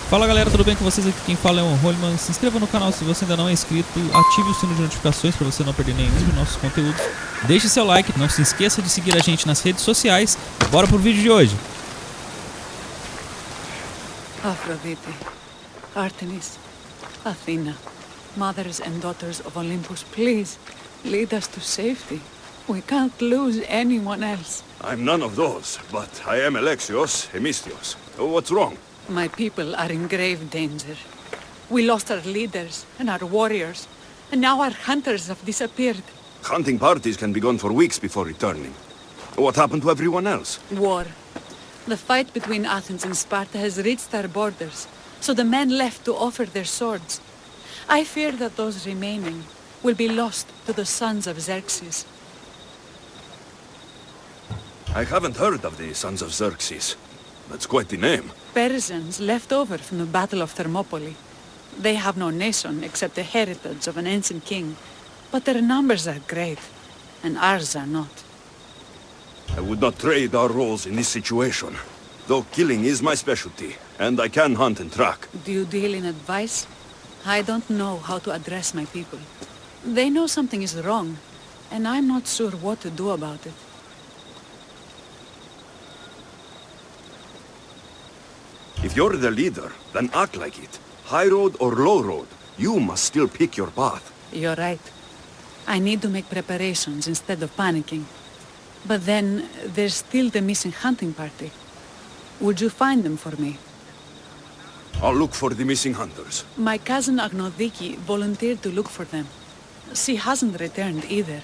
Fala galera, tudo bem com vocês? Aqui quem fala é o Rollman. Se inscreva no canal se você ainda não é inscrito, ative o sino de notificações para você não perder nenhum dos nossos conteúdos. Deixe seu like, não se esqueça de seguir a gente nas redes sociais. Bora pro vídeo de hoje. Aphrodite, Artemis, Athena, mothers and daughters of Olympus, please lead us to safety. We can't lose anyone else. I'm none of those, but I am Alexios Hemistios. What's wrong? My people are in grave danger. We lost our leaders and our warriors, and now our hunters have disappeared. Hunting parties can be gone for weeks before returning. What happened to everyone else? War. The fight between Athens and Sparta has reached our borders, so the men left to offer their swords. I fear that those remaining will be lost to the sons of Xerxes. I haven't heard of the Sons of Xerxes. That's quite the name. Persians left over from the Battle of Thermopylae. They have no nation except the heritage of an ancient king, but their numbers are great, and ours are not. I would not trade our roles in this situation. Though killing is my specialty, and I can hunt and track. Do you deal in advice? I don't know how to address my people. They know something is wrong, and I'm not sure what to do about it. If you're the leader, then act like it. High road or low road, you must still pick your path. You're right. I need to make preparations instead of panicking. But then, there's still the missing hunting party. Would you find them for me? I'll look for the missing hunters. My cousin Agnodiki volunteered to look for them. She hasn't returned either.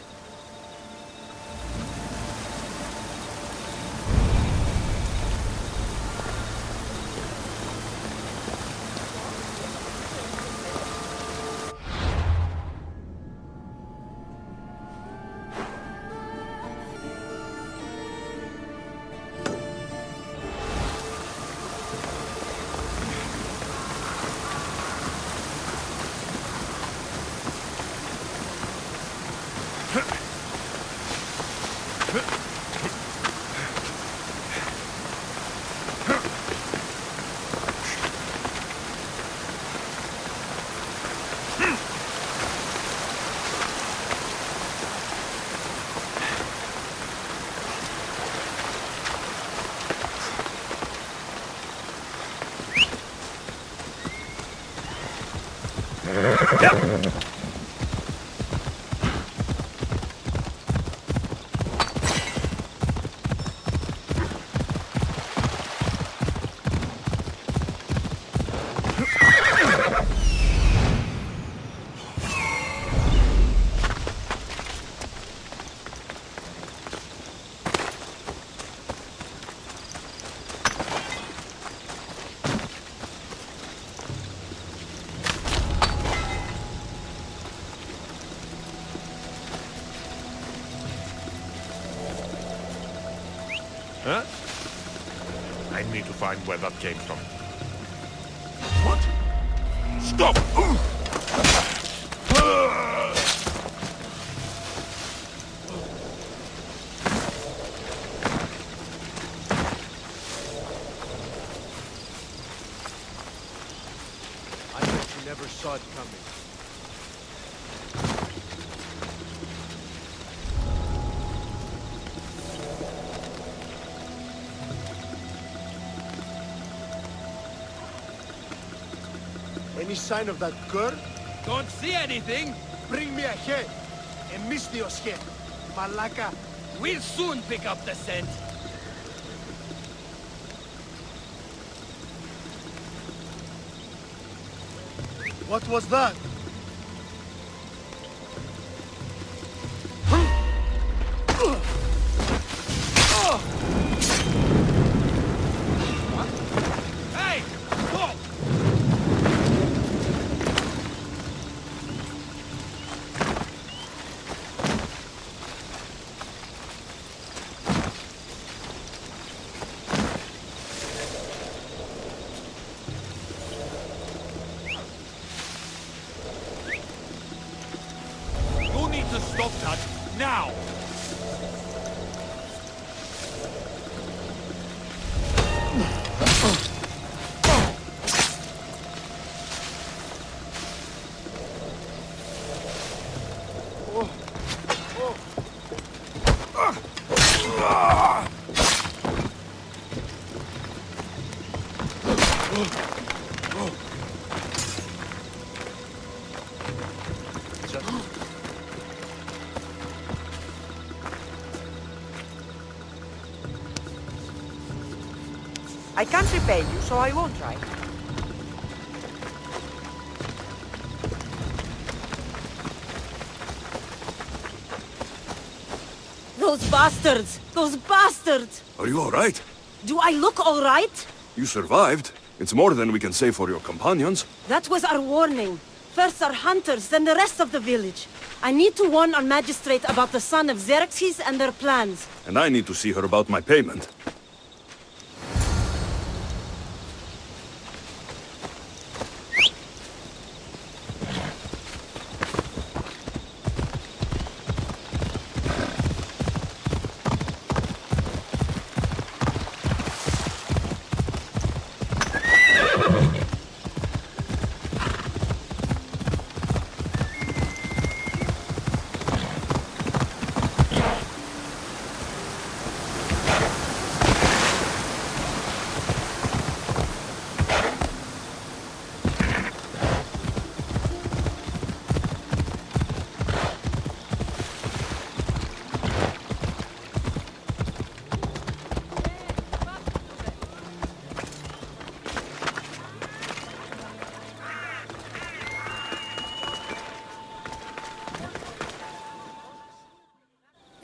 Huh? I need to find where that came from. What? Stop! I bet you never saw it coming. Any sign of that girl? Don't see anything. Bring me a head. A Mystios head. Malaka. We'll soon pick up the scent. What was that? Hey! Stop! I can't repay you, so I won't try. Those bastards! Those bastards! Are you all right? Do I look all right? You survived. It's more than we can say for your companions. That was our warning. First our hunters, then the rest of the village. I need to warn our magistrate about the son of Xerxes and their plans. And I need to see her about my payment.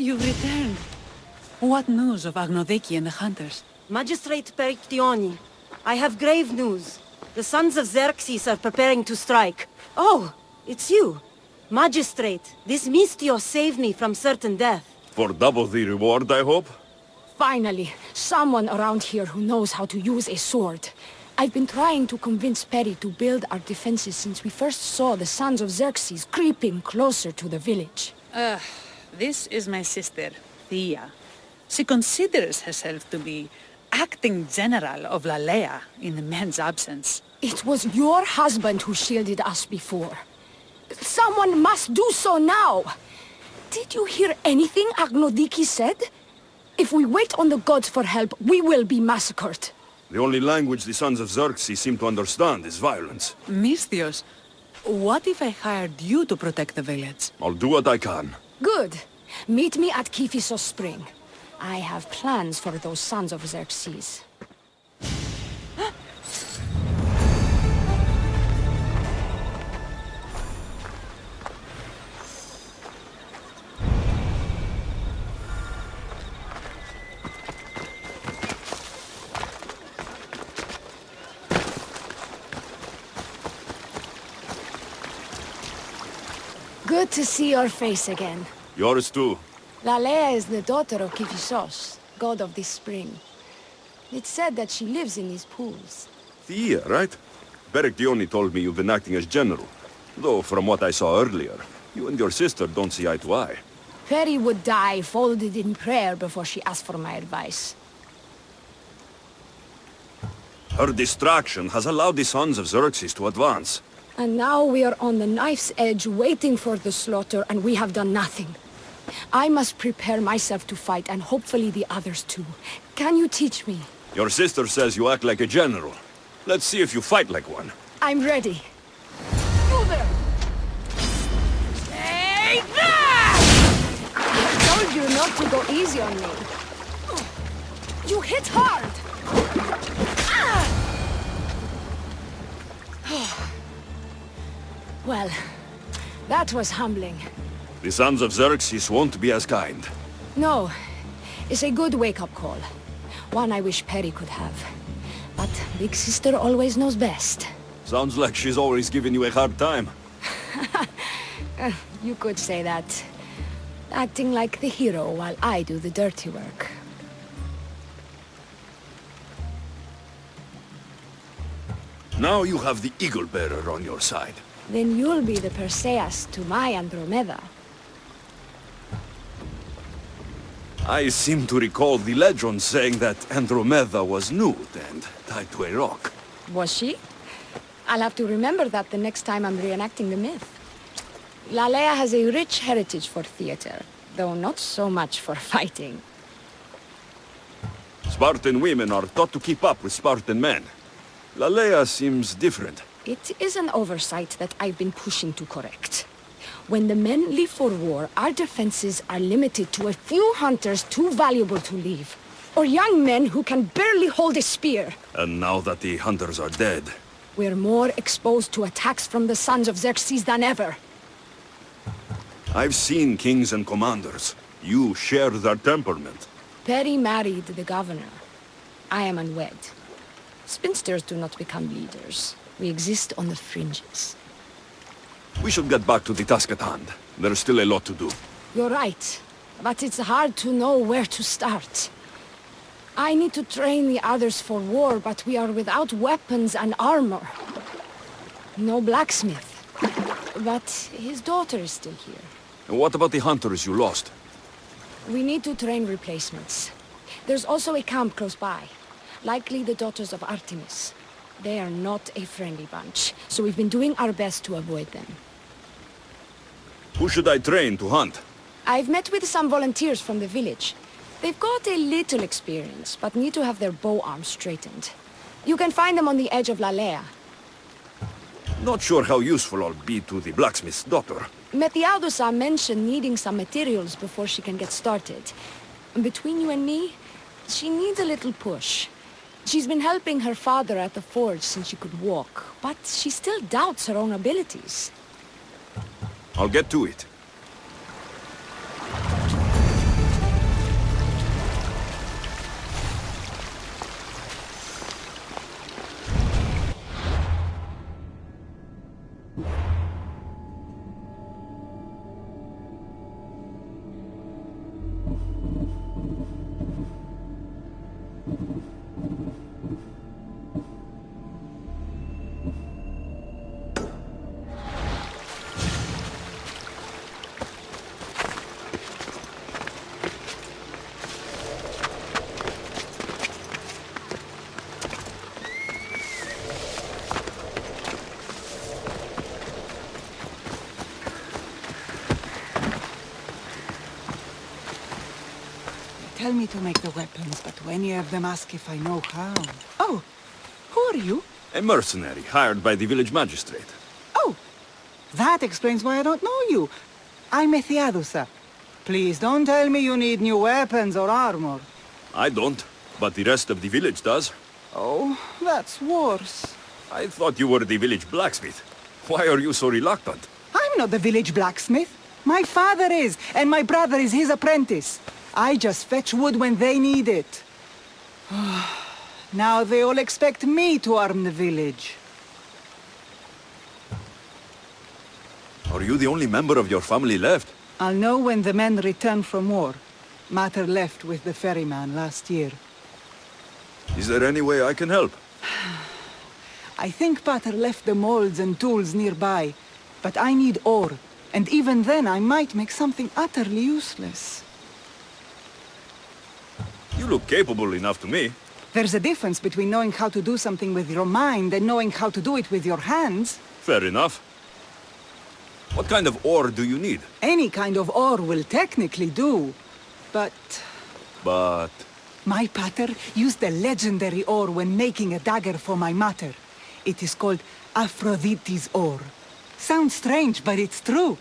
You've returned. What news of Agnodeki and the hunters? Magistrate Perictioni, I have grave news. The sons of Xerxes are preparing to strike. Oh, it's you. Magistrate, this Mistio saved me from certain death. For double the reward, I hope? Finally, someone around here who knows how to use a sword. I've been trying to convince Peri to build our defenses since we first saw the sons of Xerxes creeping closer to the village. This is my sister, Thea. She considers herself to be acting general of Lalaia in the man's absence. It was your husband who shielded us before. Someone must do so now! Did you hear anything Agnodiki said? If we wait on the gods for help, we will be massacred. The only language the sons of Xerxes seem to understand is violence. Misthios, what if I hired you to protect the village? I'll do what I can. Good. Meet me at Kiphisos Spring. I have plans for those sons of Xerxes. Good to see your face again. Yours too. Lalaia is the daughter of Kiphisos, god of this spring. It's said that she lives in these pools. Thea, right? Perictioni told me you've been acting as general. Though, from what I saw earlier, you and your sister don't see eye to eye. Peri would die folded in prayer before she asked for my advice. Her distraction has allowed the sons of Xerxes to advance. And now we are on the knife's edge waiting for the slaughter, and we have done nothing. I must prepare myself to fight, and hopefully the others too. Can you teach me? Your sister says you act like a general. Let's see if you fight like one. I'm ready. You there! Take that! I told you not to go easy on me. You hit hard! Well, that was humbling. The sons of Xerxes won't be as kind. No, it's a good wake-up call. One I wish Peri could have. But Big Sister always knows best. Sounds like she's always giving you a hard time. You could say that. Acting like the hero while I do the dirty work. Now you have the Eagle Bearer on your side. Then you'll be the Perseus to my Andromeda. I seem to recall the legend saying that Andromeda was nude and tied to a rock. Was she? I'll have to remember that the next time I'm reenacting the myth. Lalaia has a rich heritage for theater, though not so much for fighting. Spartan women are taught to keep up with Spartan men. Lalaia seems different. It is an oversight that I've been pushing to correct. When the men leave for war, our defenses are limited to a few hunters too valuable to leave. Or young men who can barely hold a spear. And now that the hunters are dead, We're more exposed to attacks from the sons of Xerxes than ever. I've seen kings and commanders. You share their temperament. Perry married the governor. I am unwed. Spinsters do not become leaders. We exist on the fringes. We should get back to the task at hand. There's still a lot to do. You're right, but it's hard to know where to start. I need to train the others for war, but we are without weapons and armor. No blacksmith. But his daughter is still here. And what about the hunters you lost? We need to train replacements. There's also a camp close by. Likely the daughters of Artemis. They are not a friendly bunch, so we've been doing our best to avoid them. Who should I train to hunt? I've met with some volunteers from the village. They've got a little experience, but need to have their bow arms straightened. You can find them on the edge of Lalaia. Not sure how useful I'll be to the blacksmith's daughter. Methiadusa mentioned needing some materials before she can get started. Between you and me, she needs a little push. She's been helping her father at the forge since she could walk, but she still doubts her own abilities. I'll get to it. Tell me to make the weapons, but when you have them, ask if I know how. Oh, who are you? A mercenary hired by the village magistrate. Oh, that explains why I don't know you. I'm Methiadusa. Please don't tell me you need new weapons or armor. I don't, but the rest of the village does. Oh, that's worse. I thought you were the village blacksmith. Why are you so reluctant? I'm not the village blacksmith. My father is, and my brother is his apprentice. I just fetch wood when they need it. Now they all expect me to arm the village. Are you the only member of your family left? I'll know when the men return from war. Mater left with the ferryman last year. Is there any way I can help? I think Pater left the molds and tools nearby, but I need ore, and even then I might make something utterly useless. You look capable enough to me. There's a difference between knowing how to do something with your mind and knowing how to do it with your hands. Fair enough. What kind of ore do you need? Any kind of ore will technically do, but... My pater used the legendary ore when making a dagger for my mater. It is called Aphrodite's ore. Sounds strange, but it's true.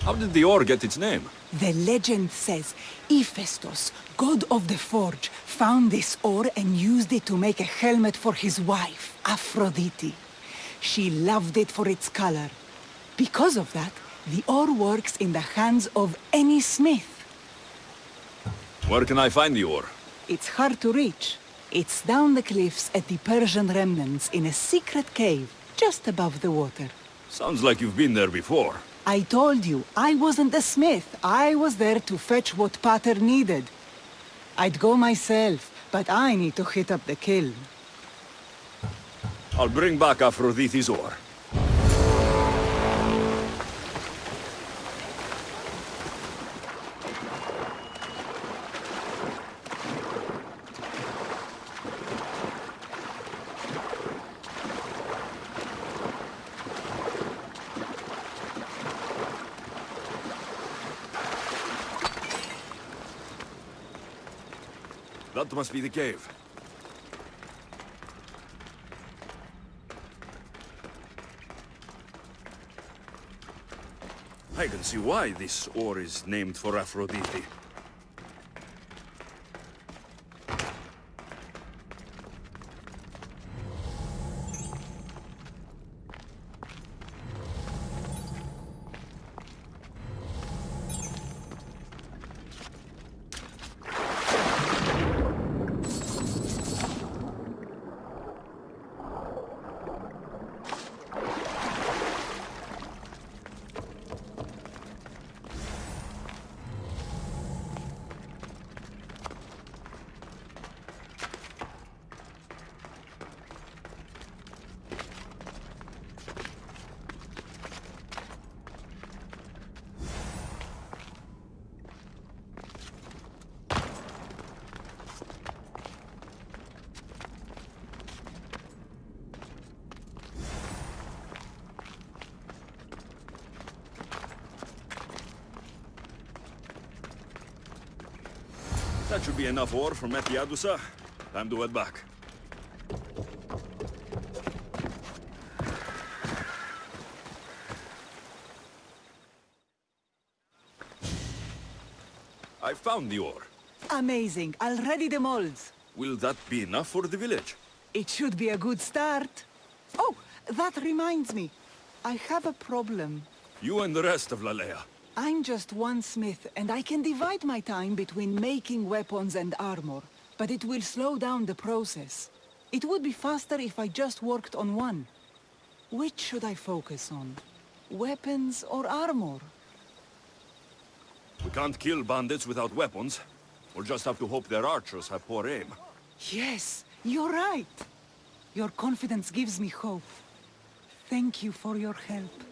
How did the ore get its name? The legend says Hephaestus, god of the forge, found this ore and used it to make a helmet for his wife, Aphrodite. She loved it for its color. Because of that, the ore works in the hands of any smith. Where can I find the ore? It's hard to reach. It's down the cliffs at the Persian remnants in a secret cave just above the water. Sounds like you've been there before. I told you, I wasn't the smith. I was there to fetch what Pater needed. I'd go myself, but I need to hit up the kiln. I'll bring back Aphrodite's ore. That must be the cave. I can see why this ore is named for Aphrodite. That should be enough ore for Methiadusa. Time to head back. I found the ore. Amazing. I'll ready the molds. Will that be enough for the village? It should be a good start. Oh, that reminds me. I have a problem. You and the rest of Lalaia. I'm just one smith, and I can divide my time between making weapons and armor, but it will slow down the process. It would be faster if I just worked on one. Which should I focus on? Weapons or armor? We can't kill bandits without weapons. We'll just have to hope their archers have poor aim. Yes, you're right. Your confidence gives me hope. Thank you for your help.